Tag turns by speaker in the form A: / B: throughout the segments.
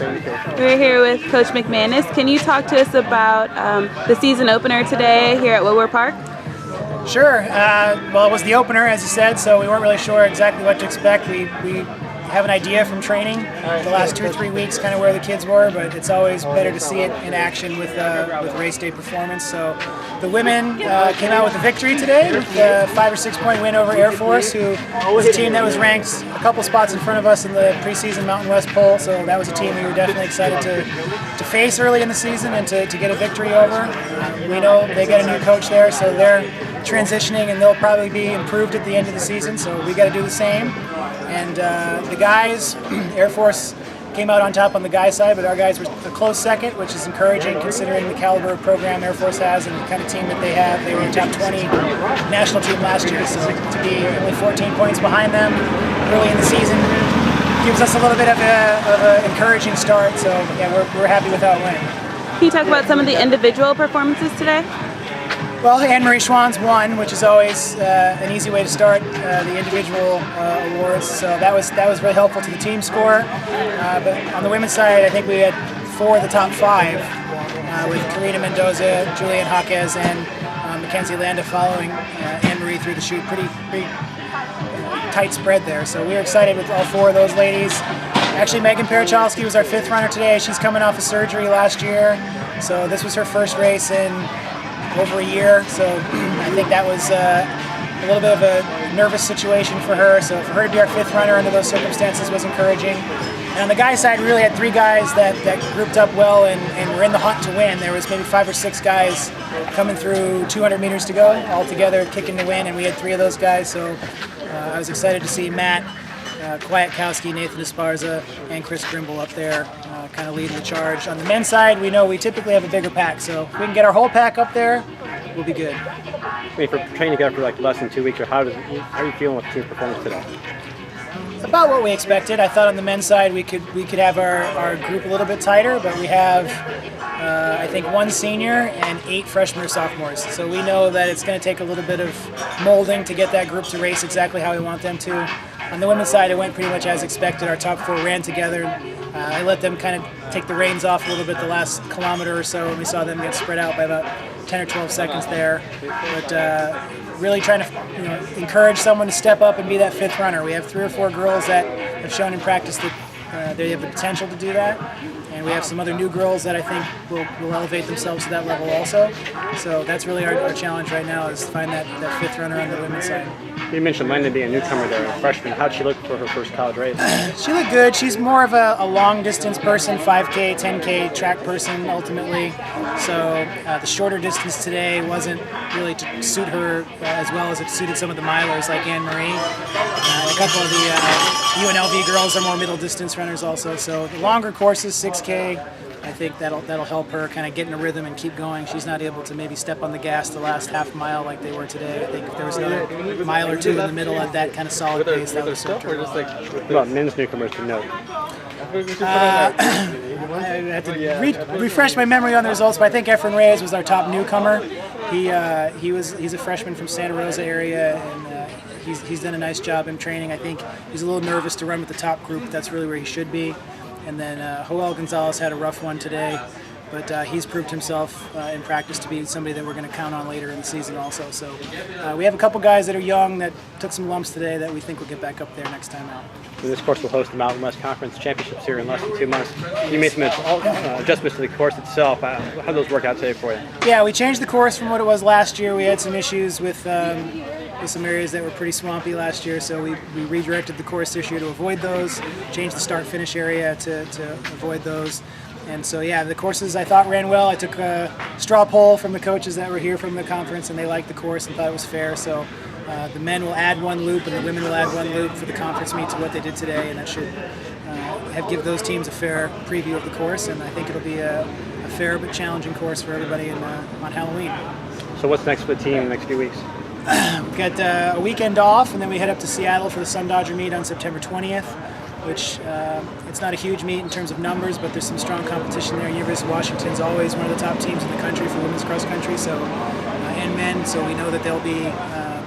A: We're here with Coach McManus. Can you talk to us about the season opener today here at Woodward Park?
B: Sure. Well, it was the opener, as you said, so we weren't really sure exactly what to expect. We have an idea from training the last 2 or 3 weeks, kind of where the kids were, but it's always better to see it in action with race day performance. So the women came out with a victory today with a 5 or 6 point win over Air Force, who was a team that was ranked a couple spots in front of us in the preseason Mountain West poll. So that was a team we were definitely excited to face early in the season and to get a victory over. We know they got a new coach there, so they're transitioning and they'll probably be improved at the end of the season, so we got to do the same. And the guys, Air Force came out on top on the guys side, but our guys were a close second, which is encouraging considering the caliber of program Air Force has and the kind of team that they have. They were a top 20 national team last year, so to be only 14 points behind them early in the season gives us a little bit of an encouraging start. So yeah, we're happy with that win.
A: Can you talk about some of the individual performances today?
B: Well, Anne-Marie Schwann's won, which is always an easy way to start the individual awards. So that was really helpful to the team score. But on the women's side, I think we had 4 of the top 5 with Karina Mendoza, Julianne Jaquez, and Mackenzie Landa following Anne-Marie through the chute. Pretty tight spread there. So we were excited with all 4 of those ladies. Actually, Megan Parachalski was our 5th runner today. She's coming off of surgery last year, so this was her first race in over a year, so I think that was a little bit of a nervous situation for her. So for her to be our 5th runner under those circumstances was encouraging. And on the guys' side, we really had 3 guys that grouped up well and were in the hunt to win. There was maybe 5 or 6 guys coming through 200 meters to go all together, kicking to win, and we had 3 of those guys. So I was excited to see Matt Kwiatkowski, Nathan Esparza, and Chris Grimble up there kind of leading the charge. On the men's side, we know we typically have a bigger pack, so if we can get our whole pack up there, we'll be good.
C: I mean, for training together for like less than 2 weeks, or how are you feeling with the team's performance today?
B: About what we expected. I thought on the men's side we could have our group a little bit tighter, but we have I think 1 senior and 8 freshmen or sophomores. So we know that it's going to take a little bit of molding to get that group to race exactly how we want them to. On the women's side, it went pretty much as expected. Our top 4 ran together. I let them kind of take the reins off a little bit the last kilometer or so, and we saw them get spread out by about 10 or 12 seconds there. But really trying to encourage someone to step up and be that 5th runner. We have 3 or 4 girls that have shown in practice that they have the potential to do that. And we have some other new girls that I think will elevate themselves to that level also. So that's really our challenge right now, is to find that 5th runner on the women's side.
C: You mentioned Linda being a newcomer there, a freshman. How'd she look for her first college race?
B: She looked good. She's more of a long distance person, 5K, 10K track person ultimately. So the shorter distance today wasn't really to suit her as well as it suited some of the milers like Anne-Marie. A couple of the UNLV girls are more middle distance runners also. So the longer courses, 6K, I think that'll help her kind of get in a rhythm and keep going. She's not able to maybe step on the gas the last half mile like they were today. I think if there was another mile or 2 in the middle at that kind of solid pace, that would serve her.
C: What about men's newcomers to note?
B: I have to refresh my memory on the results, but I think Efren Reyes was our top newcomer. He's a freshman from Santa Rosa area, and he's done a nice job in training. I think he's a little nervous to run with the top group, but that's really where he should be. And then Joel Gonzalez had a rough one today, but he's proved himself in practice to be somebody that we're going to count on later in the season also. So we have a couple guys that are young that took some lumps today that we think will get back up there next time out.
C: And this course will host the Mountain West Conference Championships here in less than 2 months. You made some adjustments to the course itself. How did those work out today for you?
B: Yeah, we changed the course from what it was last year. We had some issues with some areas that were pretty swampy last year, so we redirected the course this year to avoid those, changed the start-finish area to avoid those. And so, yeah, the courses I thought ran well. I took a straw poll from the coaches that were here from the conference, and they liked the course and thought it was fair. So the men will add 1 loop, and the women will add 1 loop for the conference meet to what they did today, and that should give those teams a fair preview of the course. And I think it'll be a fair but challenging course for everybody on Halloween.
C: So what's next for the team in the next few weeks?
B: We've got a weekend off, and then we head up to Seattle for the Sun Dodger meet on September 20th, which it's not a huge meet in terms of numbers, but there's some strong competition there. University of Washington is always one of the top teams in the country for women's cross country, so and men. So we know that they'll be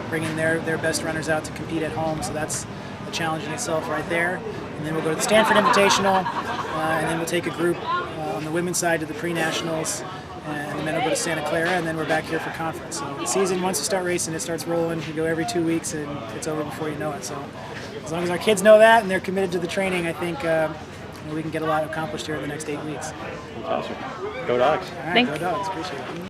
B: bringing their best runners out to compete at home. So that's challenging itself right there. And then we'll go to the Stanford Invitational, and then we'll take a group on the women's side to the pre-nationals, and then we'll go to Santa Clara, and then we're back here for conference. So the season, once you start racing, it starts rolling. You go every 2 weeks, and it's over before you know it. So as long as our kids know that and they're committed to the training, I think we can get a lot accomplished here in the next 8 weeks.
C: That's awesome. Go Dogs.
B: All right,
A: Thanks.
B: go Dogs. Appreciate it.